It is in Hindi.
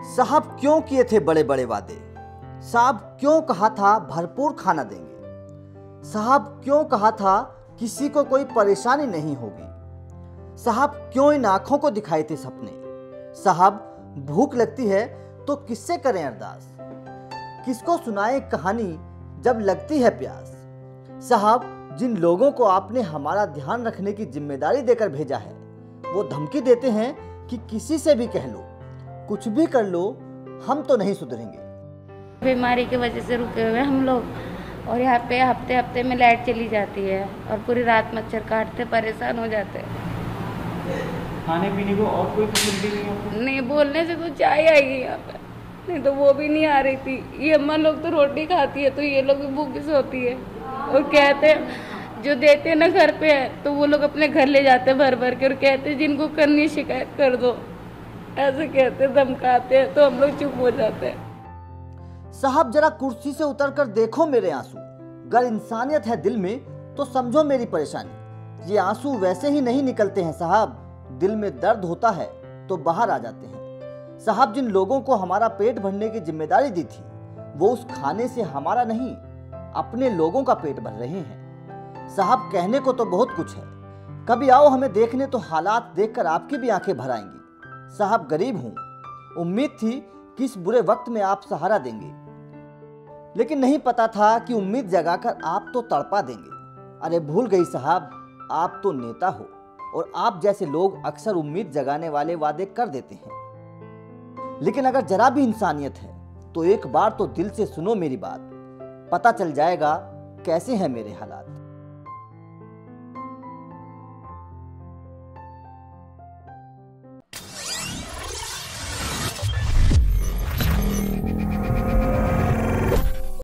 साहब क्यों किए थे बड़े बड़े वादे? साहब क्यों कहा था भरपूर खाना देंगे? साहब क्यों कहा था किसी को कोई परेशानी नहीं होगी? साहब क्यों इन आंखों को दिखाए थे सपने? साहब भूख लगती है तो किससे करें अरदास? किसको सुनाए कहानी जब लगती है प्यास? साहब जिन लोगों को आपने हमारा ध्यान रखने की जिम्मेदारी देकर भेजा है, वो धमकी देते हैं कि किसी से भी कह लो, कुछ भी कर लो, हम तो नहीं सुधरेंगे। बीमारी की वजह से रुके हुए हम लोग, और यहाँ पे हफ्ते हफ्ते में लाइट चली जाती है और पूरी रात मच्छर काटते परेशान हो जाते हैं। खाने पीने को और कोई फैसिलिटी नहीं है? नहीं, बोलने से तो चाय आएगी यहाँ पे, नहीं तो वो भी नहीं आ रही थी। ये अम्मा लोग तो रोटी खाती है तो ये लोग भी भूखी सोती है। और कहते हैं जो देते हैं ना घर पे है तो वो लोग अपने घर ले जाते हैं भर भर के, और कहते हैं जिनको करनी शिकायत कर दो, ऐसे कहते धमकाते हैं तो हम लोग चुप हो जाते हैं। साहब जरा कुर्सी से उतरकर देखो मेरे आंसू, अगर इंसानियत है दिल में तो समझो मेरी परेशानी। ये आंसू वैसे ही नहीं निकलते हैं साहब, दिल में दर्द होता है तो बाहर आ जाते हैं। साहब जिन लोगों को हमारा पेट भरने की जिम्मेदारी दी थी, वो उस खाने से हमारा नहीं अपने लोगों का पेट भर रहे हैं। साहब कहने को तो बहुत कुछ है, कभी आओ हमें देखने तो हालात देखकर आपकी भी आंखें भर आएंगी। साहब गरीब हूं, उम्मीद थी कि इस बुरे वक्त में आप सहारा देंगे, लेकिन नहीं पता था कि उम्मीद जगाकर आप तो तड़पा देंगे। अरे भूल गई साहब, आप तो नेता हो और आप जैसे लोग अक्सर उम्मीद जगाने वाले वादे कर देते हैं, लेकिन अगर जरा भी इंसानियत है तो एक बार तो दिल से सुनो मेरी बात, पता चल जाएगा कैसे हैं मेरे हालात।